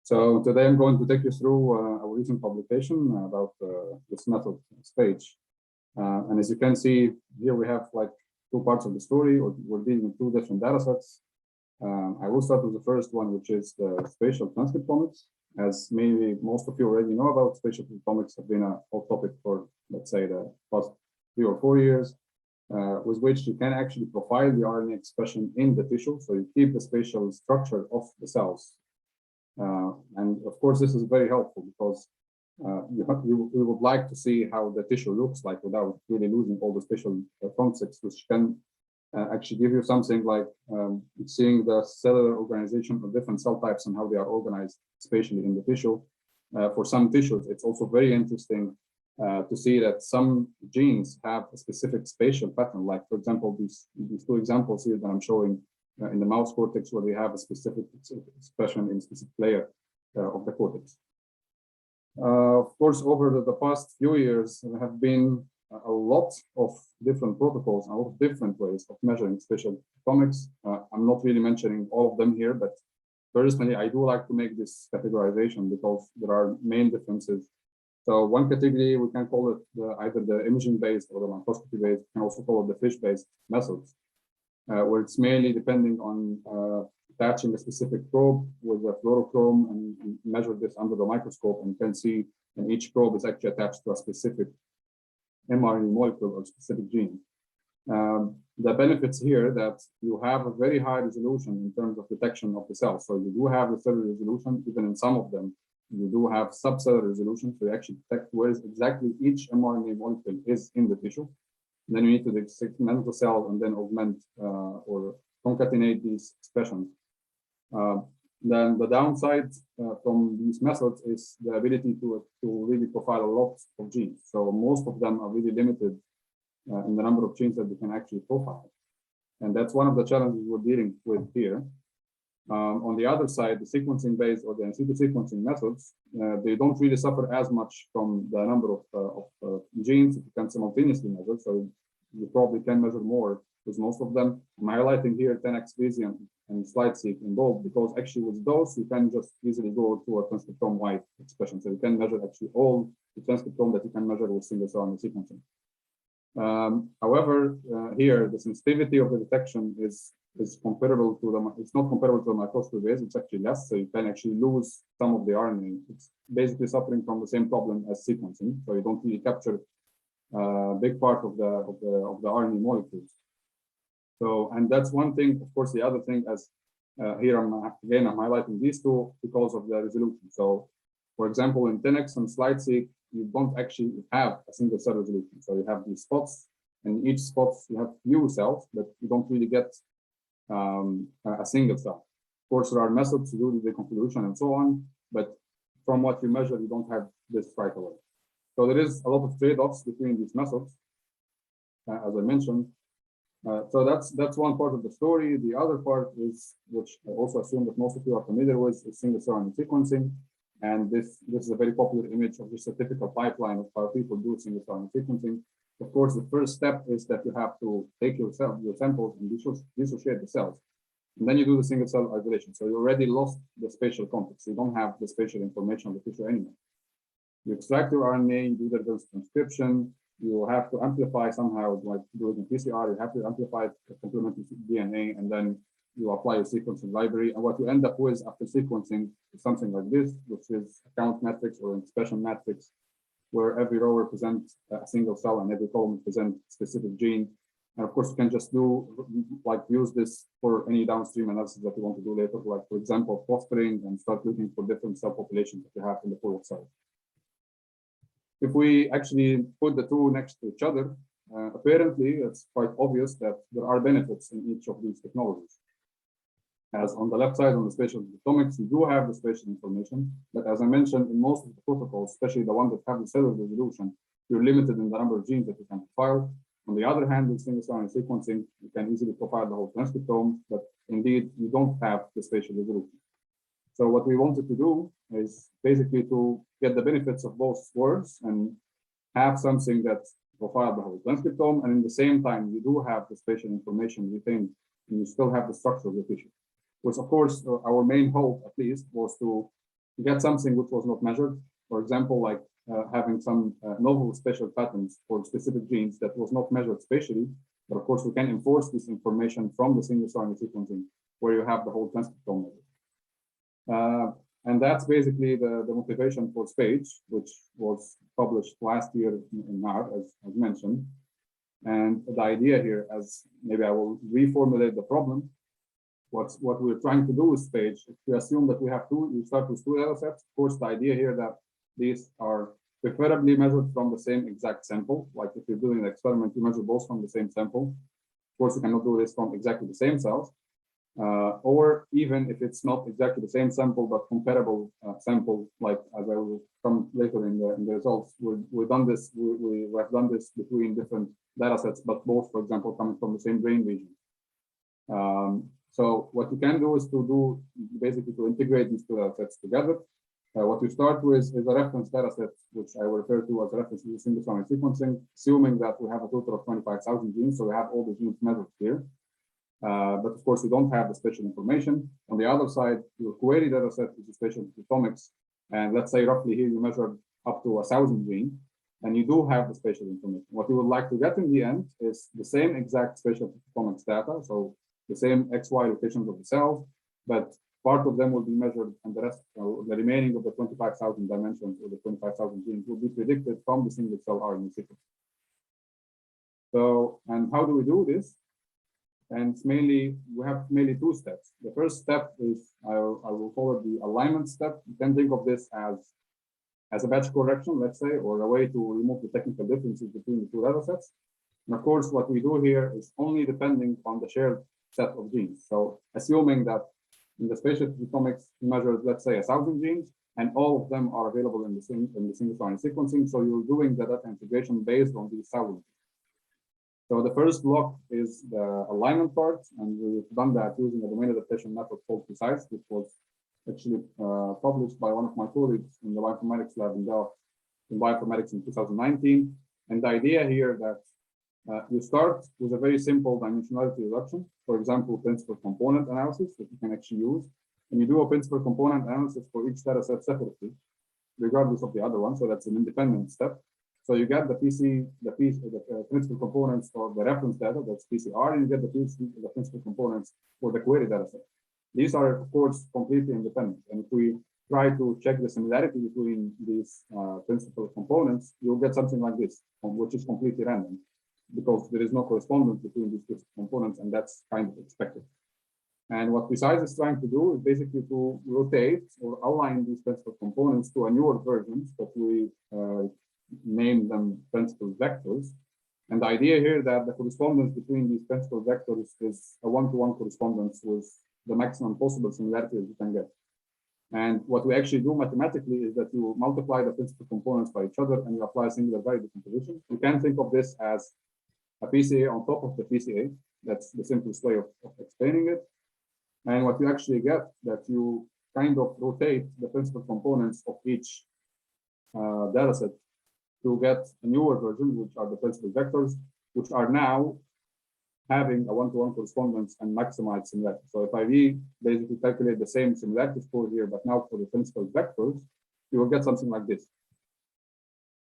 So today I'm going to take you through a recent publication about this method, SpaGE. And as you can see, here we have like two parts of the story, or we're dealing with two different data sets. I will start with the first one, which is the spatial transcriptomics. As maybe most of you already know about, spatial transcriptomics have been a hot topic for, let's say, the past 3 or 4 years, with which you can actually profile the RNA expression in the tissue. So you keep the spatial structure of the cells. And of course, this is very helpful because you would like to see how the tissue looks like without really losing all the spatial concepts, which can actually give you something like seeing the cellular organization of different cell types and how they are organized spatially in the tissue. For some tissues, it's also very interesting to see that some genes have a specific spatial pattern. Like, for example, these two examples here that I'm showing in the mouse cortex, where they have a specific expression in a specific layer of the cortex. Of course, over the past few years, there have been a lot of different protocols, a lot of different ways of measuring spatial transcriptomics. I'm not really mentioning all of them here, but personally, I do like to make this categorization because there are main differences. So one category, we can call it either the imaging-based or the microscopy-based. We can also call it the fish-based methods, where it's mainly depending on attaching a specific probe with a fluorochrome and measure this under the microscope, and you can see, and each probe is actually attached to a specific mRNA molecule or specific gene. The benefits here that you have a very high resolution in terms of detection of the cells. So you do have the cellular resolution, even in some of them. You do have subcellular resolution, so you actually detect where exactly each mRNA molecule is in the tissue. And then you need to segment the cells and then augment or concatenate these expressions. Then the downside from these methods is the ability to really profile a lot of genes. So most of them are really limited in the number of genes that they can actually profile. And that's one of the challenges we're dealing with here. On the other side, the sequencing-based or the in situ sequencing methods, they don't really suffer as much from the number of genes that you can simultaneously measure. So you probably can measure more with most of them. I'm highlighting here 10x Visium and SpaGE in bold because actually with those, you can just easily go to a transcriptome-wide expression. So you can measure actually all the transcriptome that you can measure with single-cell RNA sequencing. However, here, the sensitivity of the detection is comparable to it's not comparable to the microscopy base, it's actually less, so you can actually lose some of the RNA. It's basically suffering from the same problem as sequencing, so you don't really capture a big part of the RNA molecules. So, and that's one thing. Of course, the other thing, as here I'm highlighting these two because of the resolution. So, for example, in 10x and SpaGE, you don't actually have a single cell resolution. So you have these spots, and each spot you have few cells, but you don't really get a single cell. Of course, there are methods to do the deconvolution and so on, but from what you measure, you don't have this right away. So there is a lot of trade-offs between these methods, as I mentioned. So that's one part of the story. The other part is, which I also assume that most of you are familiar with, is single-cell RNA sequencing. And this is a very popular image of just a typical pipeline of how people do single-cell RNA sequencing. Of course, the first step is that you have to take your samples and dissociate the cells. And then you do the single-cell isolation. So you already lost the spatial context. You don't have the spatial information of the tissue anymore. You extract your RNA, you do the reverse transcription. You have to amplify somehow, like doing a PCR, you have to amplify the complementary DNA, and then you apply your sequencing library. And what you end up with after sequencing is something like this, which is a count matrix or an expression matrix, where every row represents a single cell and every column represents a specific gene. And of course, you can just use this for any downstream analysis that you want to do later, like, for example, clustering, and start looking for different cell populations that you have in the pool of cells. If we actually put the two next to each other, apparently it's quite obvious that there are benefits in each of these technologies. As on the left side, on the spatial transcriptomics, you do have the spatial information, but as I mentioned, in most of the protocols, especially the ones that have the cellular resolution, you're limited in the number of genes that you can profile. On the other hand, with single-cell RNA sequencing, you can easily profile the whole transcriptome, but indeed, you don't have the spatial resolution. So what we wanted to do is basically to get the benefits of both worlds and have something that profiles the whole transcriptome, and in the same time, you do have the spatial information retained, and you still have the structure of the tissue. Which, of course, our main hope, at least, was to you get something which was not measured. For example, like having some novel spatial patterns for specific genes that was not measured spatially. But of course, we can enforce this information from the single RNA sequencing where you have the whole transcriptome measured. And that's basically the motivation for SpaGE, which was published last year in March, as mentioned. And the idea here, as maybe I will reformulate the problem, what we're trying to do with SpaGE, if we assume that we start with 2 data sets, of course, the idea here that these are preferably measured from the same exact sample. Like if you're doing an experiment, you measure both from the same sample. Of course, you cannot do this from exactly the same cells. Or even if it's not exactly the same sample, but comparable sample, like as I will come later in the results, we have done this between different data sets, but both, for example, coming from the same brain region. So what you can do is to integrate these 2 data sets together. What you start with is a reference data set, which I will refer to as a reference to single RNA sequencing, assuming that we have a total of 25,000 genes, so we have all the genes measured here. But of course, we don't have the spatial information. On the other side, your query data set is the spatial proteomics. And let's say roughly here you measured up to 1,000 genes, and you do have the spatial information. What you would like to get in the end is the same exact spatial proteomics data, so the same XY locations of the cells, but part of them will be measured, and the rest, the remaining of the 25,000 dimensions or the 25,000 genes will be predicted from the single cell RNA sequence. So, and how do we do this? And it's we have mainly 2 steps. The first step is, I will call it the alignment step. You can think of this as a batch correction, let's say, or a way to remove the technical differences between the 2 data sets. And of course, what we do here is only depending on the shared set of genes. So assuming that in the spatial proteomics measured, let's say 1,000 genes, and all of them are available in the single RNA sequencing. So you're doing the data integration based on these 1,000. So the first block is the alignment part, and we've done that using a domain adaptation method called PRECISE, which was actually published by one of my colleagues in the bioinformatics lab in Delft in bioinformatics in 2019. And the idea here that you start with a very simple dimensionality reduction, for example, principal component analysis that you can actually use. And you do a principal component analysis for each data set separately, regardless of the other one. So that's an independent step. So you get the principal components for the reference data, that's PCR, and you get the principal components for the query data set. These are, of course, completely independent. And if we try to check the similarity between these principal components, you'll get something like this, which is completely random, because there is no correspondence between these two components, and that's kind of expected. And what PRECISE is trying to do is basically to rotate or align these principal components to a newer versions that we name them principal vectors. And the idea here that the correspondence between these principal vectors is a one-to-one correspondence with the maximum possible similarity that you can get. And what we actually do mathematically is that you multiply the principal components by each other and you apply a singular value decomposition. You can think of this as a PCA on top of the PCA. That's the simplest way of explaining it. And what you actually get, that you kind of rotate the principal components of each data set to get a newer version, which are the principal vectors, which are now having a one-to-one correspondence and maximized similarity. So if I basically calculate the same similarity score here, but now for the principal vectors, you will get something like this.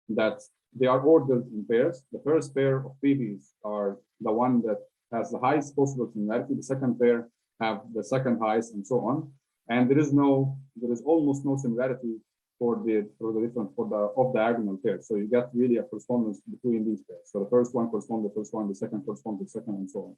That they are ordered in pairs. The first pair of PVs are the one that has the highest possible similarity. The second pair have the second highest, and so on. And there is almost no similarity for the off-diagonal pairs. So you get really a correspondence between these pairs. So the first one corresponds to the first one, the second corresponds to the second, and so on.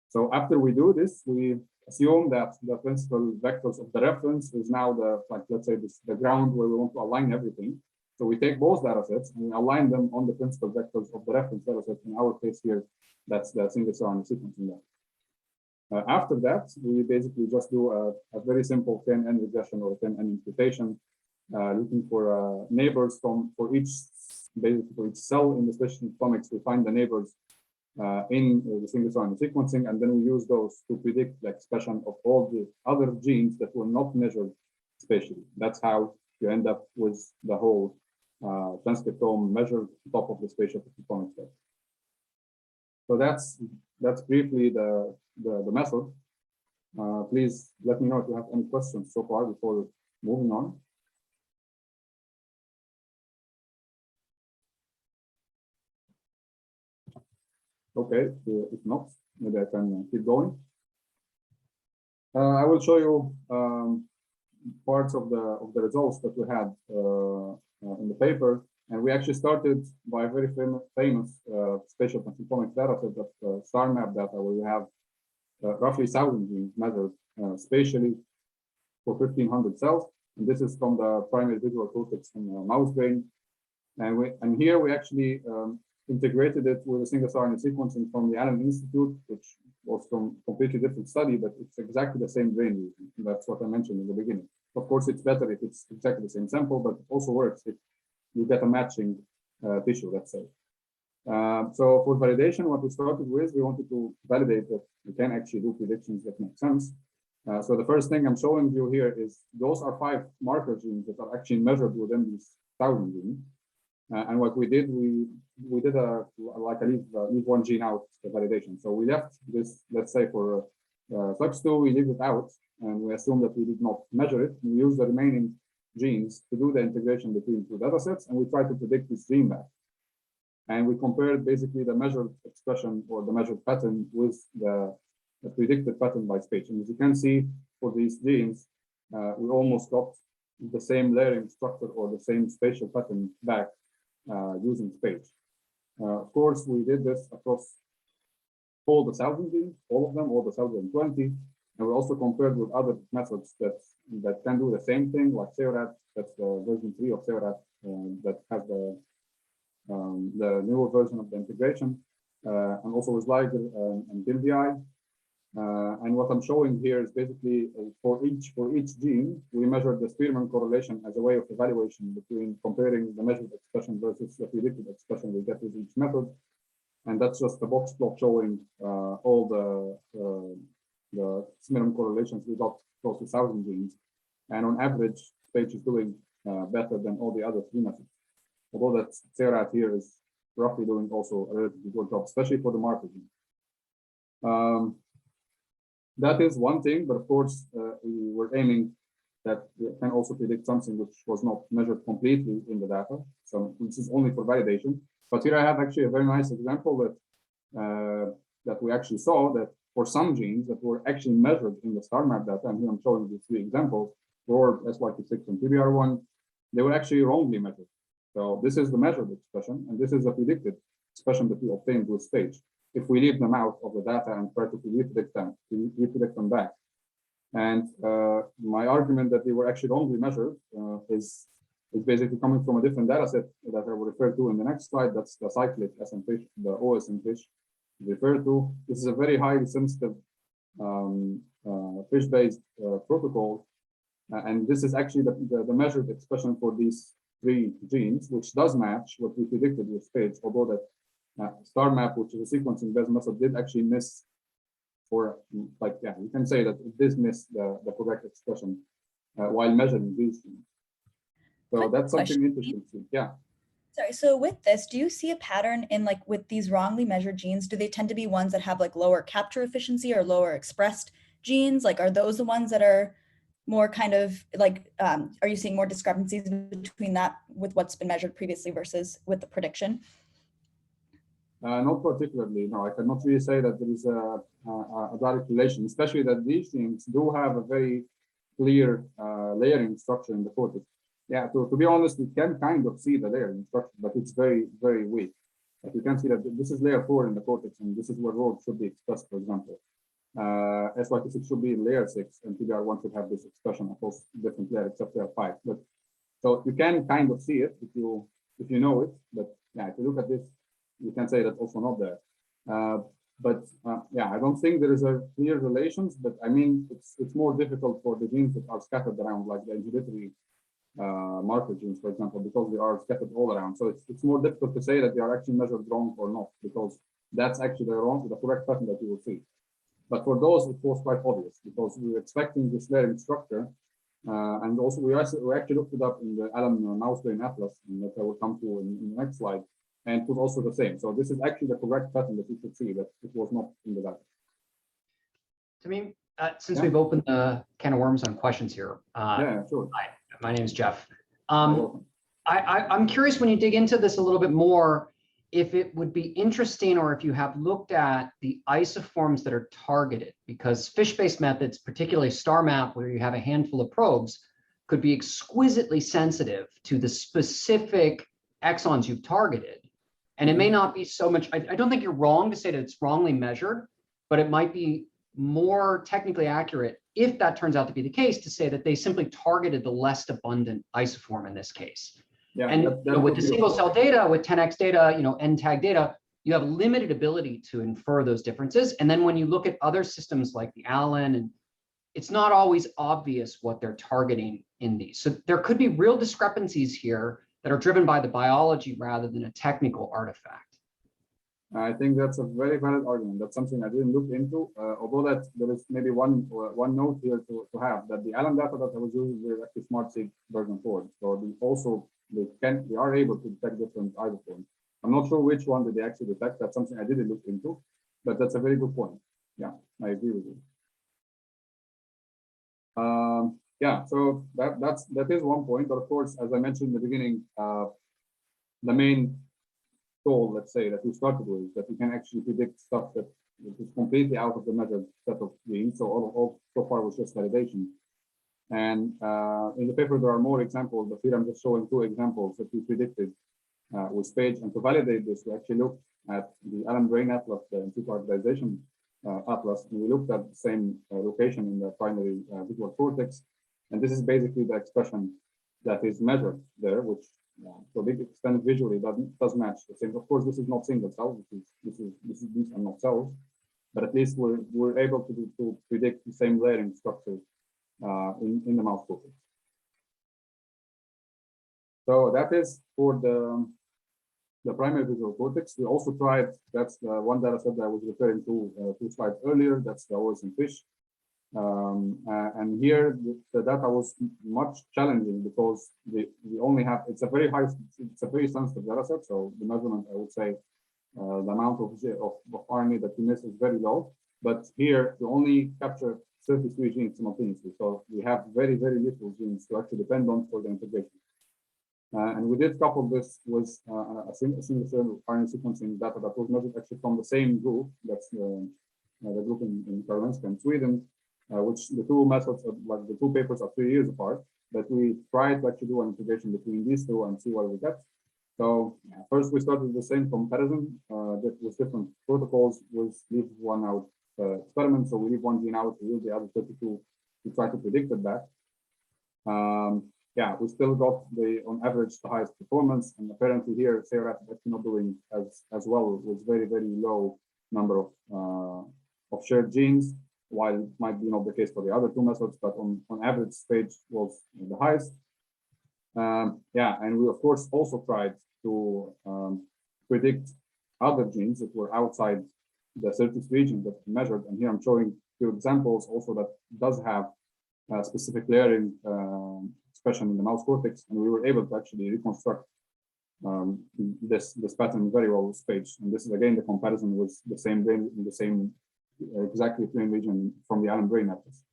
So after we do this, we assume that the principal vectors of the reference is now let's say the ground where we want to align everything. So we take both data sets and we align them on the principal vectors of the reference data set. In our case here, that's the single RNA sequencing data. After that, we basically just do a very simple 10n regression or 10n imputation, looking for neighbors for each cell in the spatial proteomics. We find the neighbors in the single RNA sequencing, and then we use those to predict the expression of all the other genes that were not measured spatially. That's how you end up with the whole transcriptome measured on top of the spatial proteomics data. So that's briefly the method. Please let me know if you have any questions so far before moving on. Okay, if not, maybe I can keep going. I will show you parts of the results that we had in the paper, and we actually started by a very famous spatial transcriptomics data set of StarMap data, where we have roughly 1,000 genes measured spatially for 1,500 cells, and this is from the primary visual cortex in the mouse brain. And here we actually integrated it with a single RNA sequencing from the Allen Institute, which was from completely different study, but it's exactly the same brain region. That's what I mentioned in the beginning. Of course, it's better if it's exactly the same sample, but it also works if you get a matching tissue, let's say. So for validation, what we started with, we wanted to validate that we can actually do predictions that make sense. So the first thing I'm showing you here is those are 5 marker genes that are actually measured within these 1,000 genes. And what we did, we did a leave one gene out validation. So we left this, let's say for FLUX2, we leave it out, and we assume that we did not measure it. We use the remaining genes to do the integration between 2 data sets, and we try to predict this gene back. And we compared basically the measured expression or the measured pattern with the predicted pattern by SpaGE. And as you can see, for these genes, we almost got the same layering structure or the same spatial pattern back using SpaGE. Of course, we did this across all the 1,000 genes, all of them, all the 1,020, and we also compared with other methods that can do the same thing, like SEORAT, that's the version 3 of SEORAT, that has the newer version of the integration, and also with Liger and DILBI. And what I'm showing here is basically for each gene, we measured the Spearman correlation as a way of evaluation between comparing the measured expression versus the predicted expression we get with each method. And that's just a box plot showing all the Spearman correlations we got close to 1,000 genes. And on average, SpaGE is doing better than all the other 3 methods. Although that SEORAT here is roughly doing also a relatively good job, especially for the marker gene. That is one thing, but of course, we were aiming that we can also predict something which was not measured completely in the data. So this is only for validation. But here I have actually a very nice example that we actually saw that for some genes that were actually measured in the StarMap data, and here I'm showing you 3 examples, for SYT6 and PBR1, they were actually wrongly measured. So this is the measured expression, and this is the predicted expression that we obtained with SpaGE. If we leave them out of the data and try to repredict them back. And my argument that they were actually wrongly measured is basically coming from a different data set that I will refer to in the next slide. That's the cyclic SN-fish, the OSN-fish referred to. This is a very highly sensitive fish-based protocol. And this is actually the measured expression for these 3 genes, which does match what we predicted with SpaGE, although that StarMap, which is a sequencing-based method, did actually miss, or like, yeah, you can say that it did miss the correct expression while measuring these genes. So that's something interesting to see. Yeah. Sorry, so with this, do you see a pattern in like with these wrongly measured genes? Do they tend to be ones that have like lower capture efficiency or lower expressed genes? Like, are those the ones that are more kind of like, are you seeing more discrepancies between that with what's been measured previously versus with the prediction? Not particularly, no. I cannot really say that there is a direct relation, especially that these genes do have a very clear layering structure in the cortex. Yeah, to be honest, we can kind of see the layering structure, but it's very, very weak. Like you can see that this is layer 4 in the cortex, and this is where ROAD should be expressed, for example. SYT6 should be in layer 6, and PBR1 should have this expression across different layers except layer 5. But so you can kind of see it if you know it, but yeah, if you look at this, you can say that's also not there. Yeah, I don't think there is a clear relations, but I mean, it's more difficult for the genes that are scattered around, like the inhibitory marker genes, for example, because they are scattered all around. So it's more difficult to say that they are actually measured wrong or not, because that's actually the correct pattern that you will see. But for those, it was quite obvious because we were expecting this layering structure. And also we actually looked it up in the Allen mouse brain atlas, and that I will come to in the next slide. And it was also the same. So this is actually the correct pattern that you could see, that it was not in the data. Tamim, since Yeah. we've opened the can of worms on questions here, Yeah, sure. hi, my name is Jeff. You're welcome. I'm curious, when you dig into this a little bit more, if it would be interesting, or if you have looked at the isoforms that are targeted, because fish-based methods, particularly StarMap, where you have a handful of probes, could be exquisitely sensitive to the specific exons you've targeted. And it may not be so much, I don't think you're wrong to say that it's wrongly measured, but it might be more technically accurate, if that turns out to be the case, to say that they simply targeted the less abundant isoform in this case. Yeah, And with the single cell data, with 10x data, N-tag data, you have limited ability to infer those differences. And then when you look at other systems like the Allen, and it's not always obvious what they're targeting in these. So there could be real discrepancies here that are driven by the biology rather than a technical artifact. I think that's a very valid argument. That's something I didn't look into, although that there is maybe one note here to have, that the Allen data that I was using with actually SmartSeq version 4. So they are able to detect different isoforms. I'm not sure which one did they actually detect. That's something I didn't look into, but that's a very good point. Yeah, I agree with you. Yeah, so that is one point. But of course, as I mentioned in the beginning, the main goal, let's say, that we started with, is that we can actually predict stuff that is completely out of the measured set of genes. So all so far was just validation. And in the paper, there are more examples, but here I'm just showing 2 examples that we predicted with SpaGE. And to validate this, we actually looked at the Allen Brain Atlas, the in situ hybridization atlas, and we looked at the same location in the primary visual cortex. And this is basically the expression that is measured there, which to a big extent visually does match the same. Of course, this is not single cell. These are not cells, but at least we're able to predict the same layering structure in the mouse cortex. So that is for the primary visual cortex. We also tried, that's the one data set that I was referring to 2 slides earlier. That's the OS in fish. And here the data was much challenging because we only have, it's a very sensitive data set. So the measurement, I would say, the amount of RNA that you miss is very low. But here we only capture 33 genes simultaneously. So we have very, very little genes to actually depend on for the integration. And we did couple this with a single cell RNA sequencing data that was measured actually from the same group. That's the group in Karolinska in Sweden. Which the 2 methods, like the 2 papers, are 3 years apart, but we tried to actually do an integration between these 2 and see what we get. So first we started with the same comparison that with different protocols. We'll leave one out experiment, so we leave one gene out, we use the other 32 to try to predict it back. Yeah, we still got on average the highest performance, and apparently here SERAT is actually not doing as well with very, very low number of shared genes. While it might be not the case for the other 2 methods, but on average, SpaGE was the highest. Yeah, and we of course also tried to predict other genes that were outside the surface region that we measured. And here I'm showing 2 examples also that does have specific layering expression in the mouse cortex, and we were able to actually reconstruct this pattern very well with SpaGE. And this is again the comparison with the same brain in the same exactly brain region from the Allen Brain Atlas.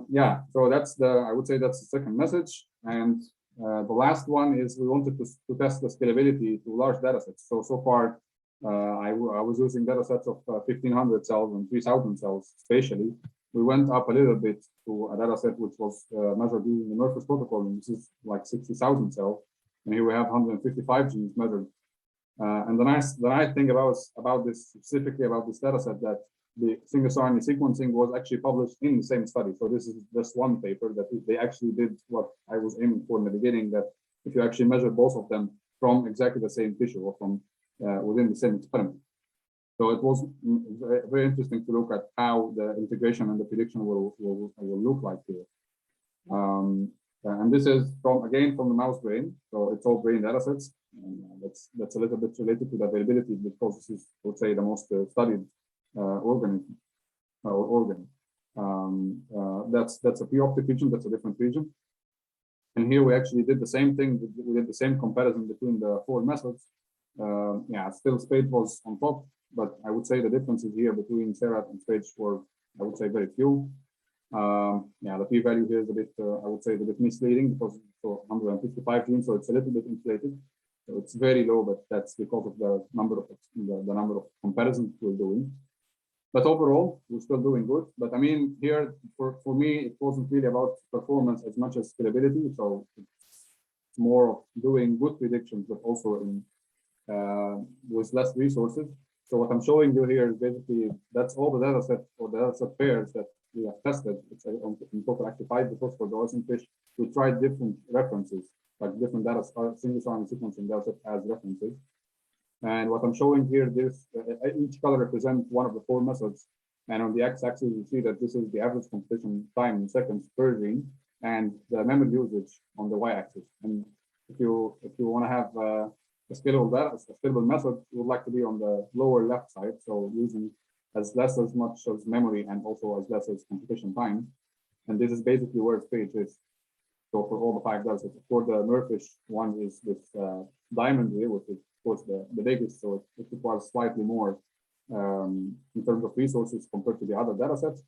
Yeah, so that's I would say that's the second message. And the last one is we wanted to test the scalability to large data sets. So far, I was using data sets of 1,500 cells and 3,000 cells spatially. We went up a little bit to a data set which was measured using the Murphy's protocol, and this is like 60,000 cells. And here we have 155 genes measured. And the nice thing about this, specifically about this data set, that the single RNA sequencing was actually published in the same study. So this is just one paper that they actually did what I was aiming for in the beginning, that if you actually measure both of them from exactly the same tissue or from within the same experiment. So it was very, very interesting to look at how the integration and the prediction will look like here. And this is again from the mouse brain, so it's all brain data sets. And that's a little bit related to the availability because this is, I would say, the most studied organism or organ. That's a pre-optic region. That's a different region. And here we actually did the same thing. We did the same comparison between the 4 methods. Yeah, still SpaGE was on top. but I would say the differences here between SERAT and SpaGE were, I would say, very few. Yeah, the p-value here is a bit, I would say, a bit misleading because for 155 genes, so it's a little bit inflated. So it's very low, but that's because of the number of comparisons we're doing. But overall, we're still doing good. But I mean, here for me, it wasn't really about performance as much as scalability. So it's more of doing good predictions, but also in with less resources. So what I'm showing you here is basically that's all the data set or the data set pairs that we have tested. It's in total actually 5 because for the ocean fish, we tried different references, like different data, single strand sequencing data set as references. And what I'm showing here, each color represents one of the 4 methods. And on the x-axis, you see that this is the average computation time in seconds per gene, and the memory usage on the y-axis. And if you want to have a scalable method, you would like to be on the lower left side, so using as much as memory and also as less as computation time. And this is basically where SpaGE is. So for all the 5 data sets, for the merfish one is this diamond here, which is of course the biggest, so it requires slightly more in terms of resources compared to the other data sets.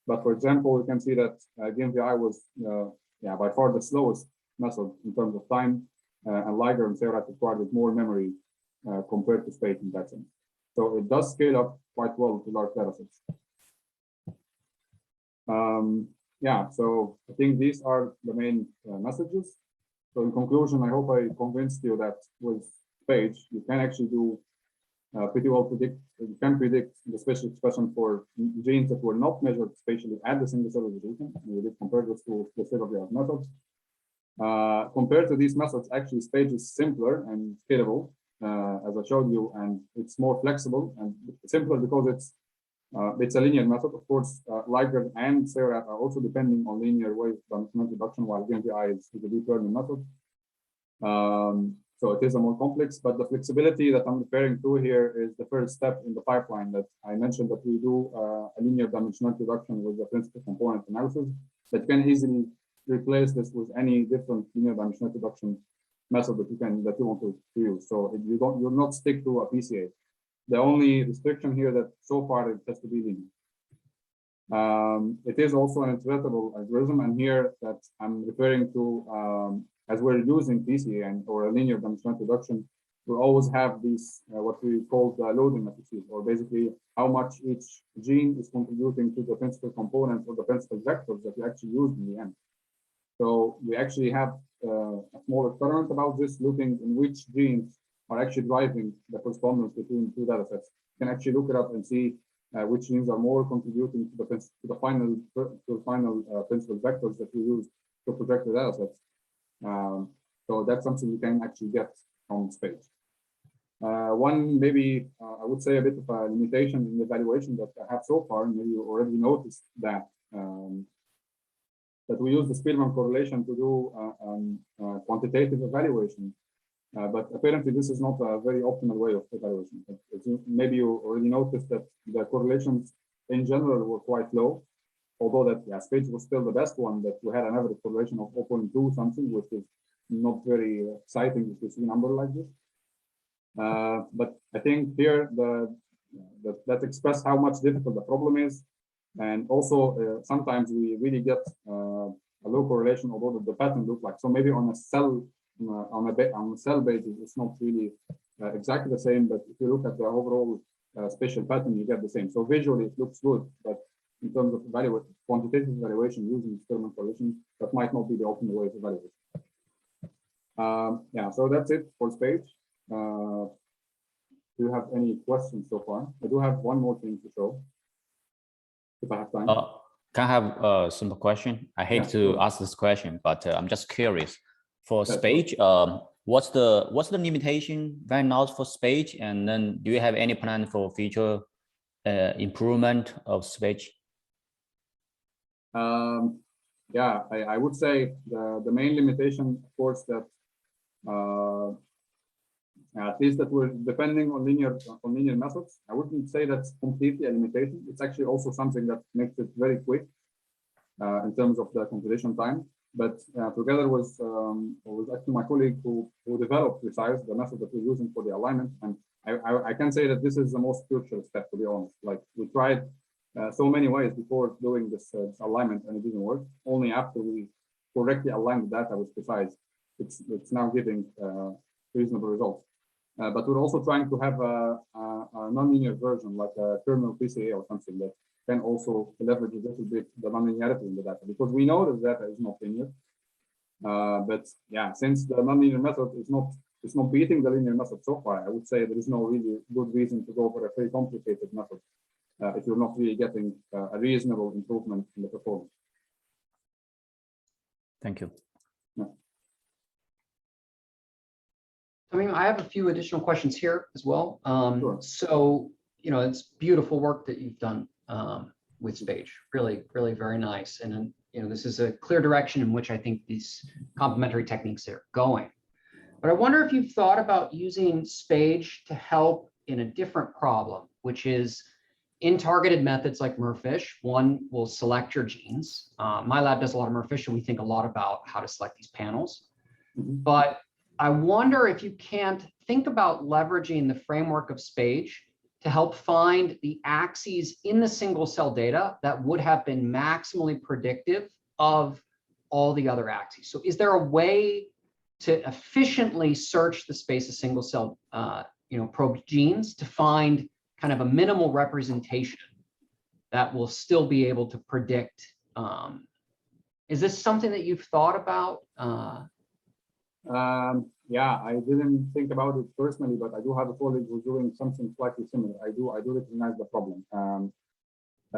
But for example, you can see that DMVI was by far the slowest method in terms of time, and Liger and SERAT required with more memory compared to SpaGE in that sense. So it does scale up quite well to large data sets. Yeah, so I think these are the main messages. So in conclusion, I hope I convinced you that with SpaGE, you can actually do pretty well you can predict the spatial expression for genes that were not measured spatially at the single cell resolution. We did compare this to the state-of-the-art methods. Compared to these methods, actually SpaGE is simpler and scalable, as I showed you, and it's more flexible and simpler because it's a linear method. Of course, Liger and SERAT are also depending on linear wave dimensional reduction, while DMVI is a deep learning method. So it is a more complex, but the flexibility that I'm referring to here is the first step in the pipeline that I mentioned, that we do a linear dimensional reduction with the principal component analysis that can easily replace this with any different linear dimensional reduction method that you want to use. So you'll not stick to a PCA. The only restriction here that so far it has to be linear. It is also an iteratable algorithm, and here that I'm referring to as we're using PCA or a linear dimensional reduction, we always have these what we call the loading matrices, or basically how much each gene is contributing to the principal component or the principal vectors that we actually use in the end. So we actually have a small experiment about this, looking in which genes are actually driving the correspondence between 2 data sets. You can actually look it up and see which genes are more contributing to the final principal vectors that we use to project the data sets. So that's something you can actually get from SpaGE. One maybe I would say a bit of a limitation in the evaluation that I have so far, and maybe you already noticed that we use the Spearman correlation to do quantitative evaluation. But apparently this is not a very optimal way of evaluation. Maybe you already noticed that the correlations in general were quite low, although that SpaGE was still the best one, that we had an average correlation of 0.2 something, which is not very exciting if you see a number like this. But I think here that expresses how much difficult the problem is. And also sometimes we really get a low correlation, although the pattern looks like. So maybe on a cell basis, it's not really exactly the same, but if you look at the overall spatial pattern, you get the same. So visually it looks good, but in terms of quantitative evaluation using Spearman correlation, that might not be the optimal way of evaluation. Yeah, so that's it for SpaGE. Do you have any questions so far? I do have one more thing to show, if I have time. Can I have a simple question? I hate to ask this question, but I'm just curious. For SpaGE, what's the limitation right now for SpaGE, and then do you have any plan for future improvement of SpaGE? Yeah, I would say the main limitation, of course, that at least that we're depending on linear methods. I wouldn't say that's completely a limitation. It's actually also something that makes it very quick in terms of the computation time. But together with actually my colleague who developed PRECISE, the method that we're using for the alignment, and I can say that this is the most crucial step, to be honest. Like we tried so many ways before doing this alignment, and it didn't work. Only after we correctly aligned the data with precise, it's now giving reasonable results. But we're also trying to have a non-linear version, like a kernel PCA or something that can also leverage a little bit the non-linearity in the data, because we know that data is not linear. But yeah, since the non-linear method is not beating the linear method so far, I would say there is no really good reason to go for a very complicated method if you're not really getting a reasonable improvement in the performance. Thank you. Yeah. I mean, I have a few additional questions here as well. Sure. So, you know, it's beautiful work that you've done with SpaGE. Really, really very nice. And, you know, this is a clear direction in which I think these complementary techniques are going. But I wonder if you've thought about using SpaGE to help in a different problem, which is in targeted methods like MERFISH. One will select your genes. My lab does a lot of MERFISH, and we think a lot about how to select these panels. But I wonder if you can't think about leveraging the framework of SpaGE to help find the axes in the single cell data that would have been maximally predictive of all the other axes. So is there a way to efficiently search the space of single cell probe genes to find kind of a minimal representation that will still be able to predict? Is this something that you've thought about? Yeah, I didn't think about it personally, but I do have a colleague who's doing something slightly similar. I do recognize the problem.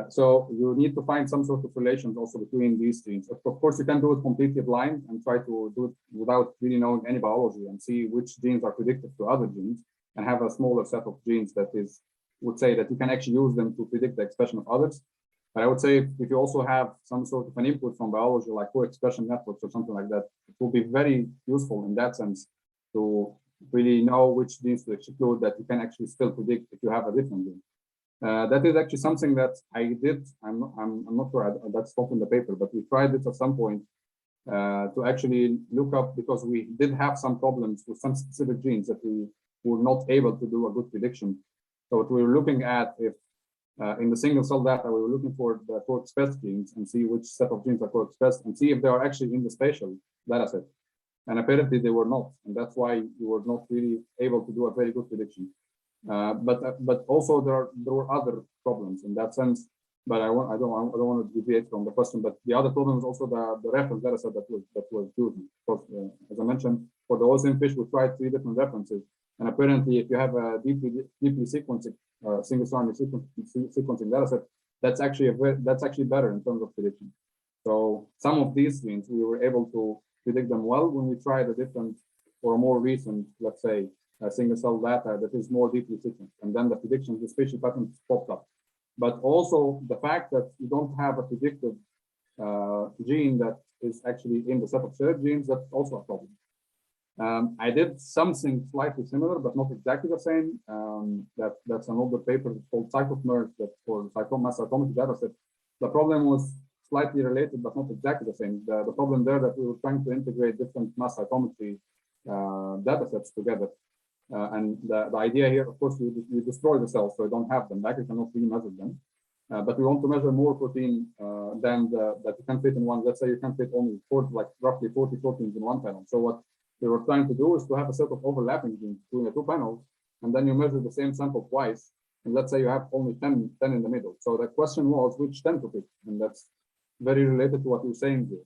So you need to find some sort of relations also between these genes. Of course, you can do it completely blind and try to do it without really knowing any biology and see which genes are predictive to other genes and have a smaller set of genes that would say that you can actually use them to predict the expression of others. But I would say if you also have some sort of an input from biology, like co-expression networks or something like that, it will be very useful in that sense to really know which genes to exclude that you can actually still predict if you have a different gene. That is actually something that I did. I'm not sure that's not in the paper, but we tried it at some point to actually look up, because we did have some problems with some specific genes that we were not able to do a good prediction. So what we were looking at, if in the single cell data, we were looking for the co-expressed genes and see which set of genes are co-expressed and see if they are actually in the spatial data set. And apparently they were not, and that's why we were not really able to do a very good prediction. But also there were other problems in that sense. But I don't want to deviate from the question. But the other problem is also the reference data set that was used. Because as I mentioned, for the OSM fish, we tried 3 different references, and apparently, if you have a deeply sequencing single strand sequencing data set, that's actually better in terms of prediction. So some of these genes we were able to predict them well when we tried a different or a more recent, let's say, single cell data that is more deeply sequenced, and then the predictions, the spatial patterns popped up. But also the fact that you don't have a predictive gene that is actually in the set of shared genes, that's also a problem. I did something slightly similar, but not exactly the same. That's an older paper called Cytopmerge that for mass cytometry data set. The problem was slightly related, but not exactly the same. The problem there that we were trying to integrate different mass cytometry data sets together. And the idea here, of course, you destroy the cells, so you don't have them back. You cannot really measure them. But we want to measure more protein than that you can fit in one. Let's say you can fit only roughly 40 proteins in one panel. So what we were trying to do is to have a set of overlapping genes between the 2 panels, and then you measure the same sample twice. And let's say you have only 10 in the middle. So the question was which 10 to pick, and that's very related to what you're saying here.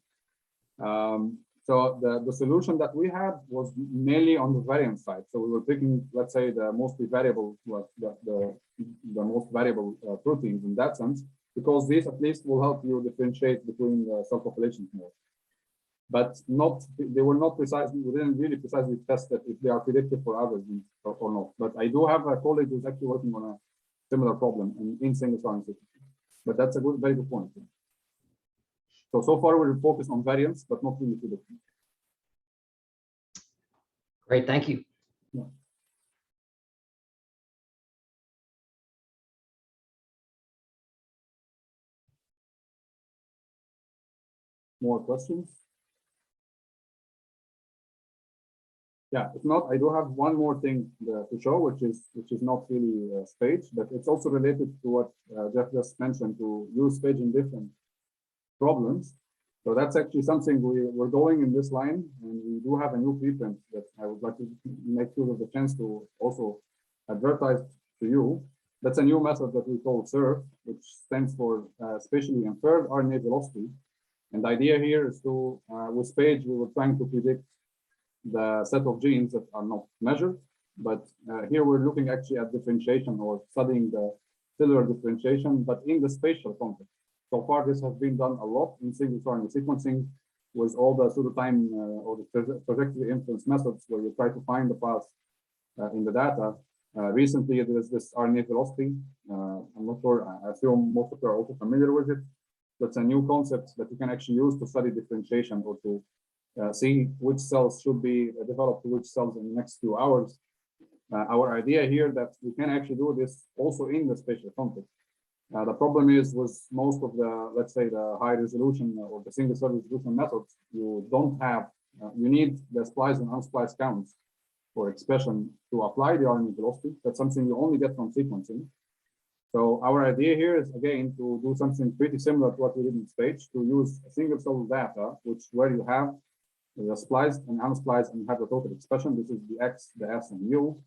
So the solution that we had was mainly on the variance side. So we were picking, let's say, the mostly variable, the most variable proteins in that sense, because these at least will help you differentiate between cell populations more. But they were not precisely, we didn't really precisely test that if they are predictive for others or not. But I do have a colleague who's actually working on a similar problem in single cell sequencing. But that's a very good point. So far we're focused on variance, but not really prediction. Great, thank you. Yeah. More questions? Yeah, if not, I do have one more thing to show, which is not really SpaGE, but it's also related to what Jeff just mentioned, to use SpaGE in different problems. So that's actually something we're going in this line, and we do have a new preprint that I would like to make use of the chance to also advertise to you. That's a new method that we call SIRF, which stands for spatially inferred RNA velocity. And the idea here is to, with SpaGE, we were trying to predict the set of genes that are not measured, but here we're looking actually at differentiation or studying the cellular differentiation, but in the spatial context. So far, this has been done a lot in single-cell RNA sequencing with all the pseudotime or the trajectory inference methods where you try to find the path in the data. Recently, there is this RNA velocity. I'm not sure, I assume most of you are also familiar with it. That's a new concept that you can actually use to study differentiation or to see which cells should be developed to which cells in the next few hours. Our idea here that we can actually do this also in the spatial context. The problem is with most of the, let's say, the high resolution or the single cell resolution methods, you don't have, you need the splice and unsplice counts for expression to apply the RNA velocity. That's something you only get from sequencing. So our idea here is, again, to do something pretty similar to what we did in SpaGE, to use a single cell data, which where you have the spliced and unspliced and have the total expression. This is the X, the S, and U.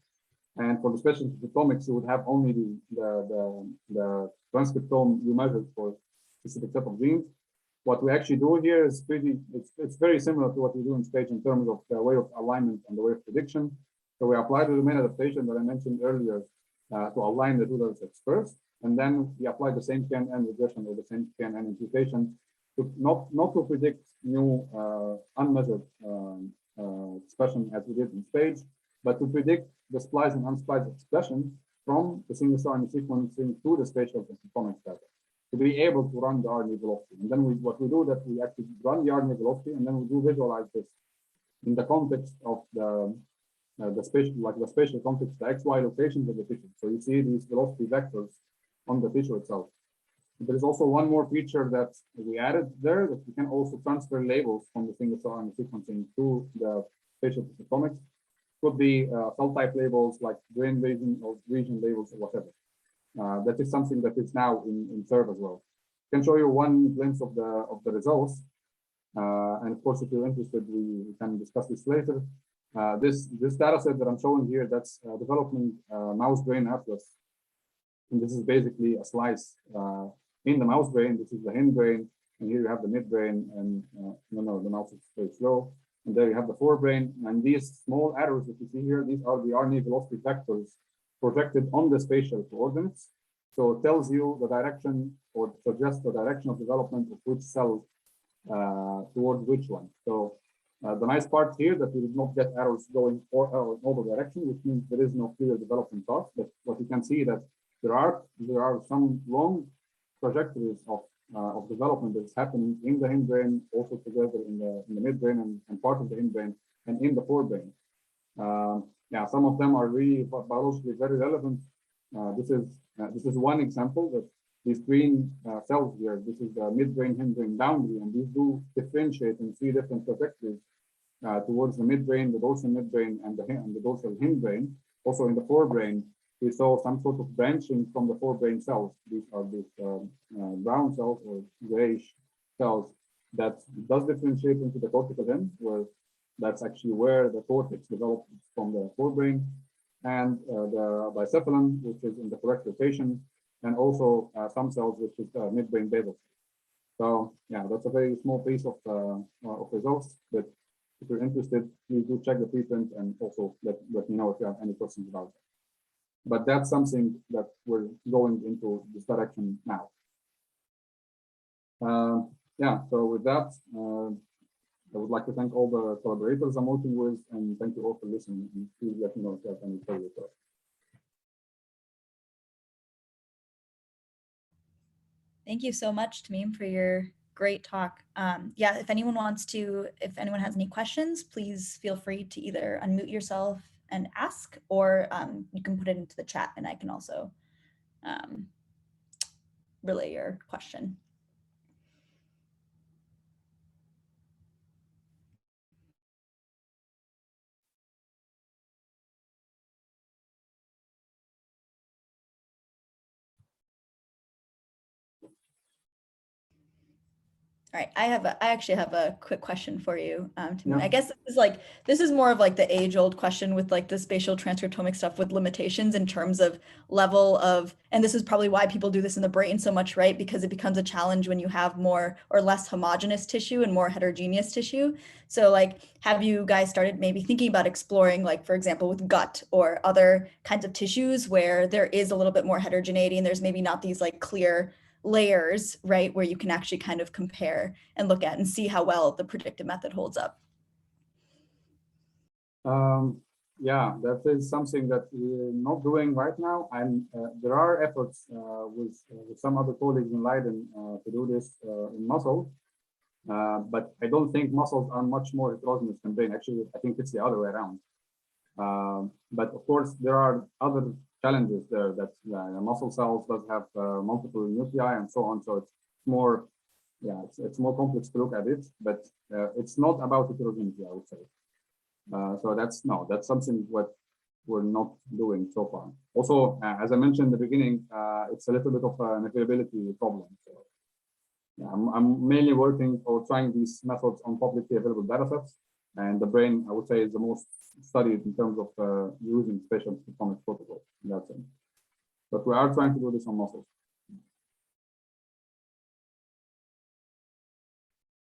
And for the spatial transcriptomics, you would have only the transcriptome you measured for specific set of genes. What we actually do here is it's very similar to what we do in SpaGE in terms of the way of alignment and the way of prediction. So we apply the domain adaptation that I mentioned earlier to align the two data sets first, and then we apply the same KNN regression or the same KNN imputation to not to predict new unmeasured expression as we did in SpaGE, but to predict the spliced and unspliced expression from the single cell RNA sequencing to the spatial transcriptomics data to be able to run the RNA velocity. And then what we do that we actually run the RNA velocity, and then we do visualize this in the context of the spatial context, the XY locations of the tissue. So you see these velocity vectors on the tissue itself. There is also one more feature that we added there, that we can also transfer labels from the single cell RNA sequencing to the spatial transcriptomics. Could be cell type labels like grain region or region labels or whatever. That is something that is now in SIRF as well. I can show you one glimpse of the results. And of course, if you're interested, we can discuss this later. This data set that I'm showing here, that's developing mouse brain atlas. And this is basically a slice in the mouse brain. This is the hindbrain, and here you have the midbrain, and the mouse is very slow. And there you have the forebrain, and these small arrows that you see here, these are the RNA velocity vectors projected on the spatial coordinates. So it tells you the direction or suggests the direction of development of which cell towards which one. So the nice part here that we did not get arrows going in all the direction, which means there is no clear development path. But what you can see that there are some long trajectories of development that's happening in the hindbrain, also together in the midbrain and part of the hindbrain and in the forebrain. Yeah, some of them are really biologically very relevant. This is one example that these green cells here. This is the midbrain hindbrain boundary, and these do differentiate in three different trajectories towards the midbrain, the dorsal midbrain, and the dorsal hindbrain. Also in the forebrain, we saw some sort of branching from the forebrain cells. These are these brown cells or grayish cells that does differentiate into the cortical end, where that's actually where the cortex develops from the forebrain, and the bicephalon, which is in the correct rotation, and also some cells, which is midbrain basal. So yeah, that's a very small piece of results. But if you're interested, please do check the preprint and also let me know if you have any questions about it. But that's something that we're going into this direction now. Yeah, so with that, I would like to thank all the collaborators I'm working with, and thank you all for listening. And please let me know if you have any further questions. Thank you so much, Tamim, for your great talk. Yeah, if anyone has any questions, please feel free to either unmute yourself and ask, or you can put it into the chat and I can also relay your question. All right, I actually have a quick question for you, Tamim. Yeah. I guess this is more of like the age-old question with like the spatial transcriptomic stuff with limitations in terms of level of, and this is probably why people do this in the brain so much, right? Because it becomes a challenge when you have more or less homogeneous tissue and more heterogeneous tissue. So like, have you guys started maybe thinking about exploring, like, for example, with gut or other kinds of tissues where there is a little bit more heterogeneity and there's maybe not these like clear layers, right, where you can actually kind of compare and look at and see how well the predictive method holds up? Yeah, that is something that we're not doing right now. And there are efforts with some other colleagues in Leiden to do this in muscle. But I don't think muscles are much more heterogeneous than brain. Actually, I think it's the other way around. But of course, there are other challenges there that muscle cells does have multiple nuclei and so on. So it's more, yeah, it's more complex to look at it, but it's not about heterogeneity, I would say. So that's something what we're not doing so far. Also, as I mentioned in the beginning, it's a little bit of an availability problem. So yeah, I'm mainly working or trying these methods on publicly available data sets, and the brain, I would say, is the most studied in terms of using spatial transcriptomic protocols in that sense. But we are trying to do this on muscles.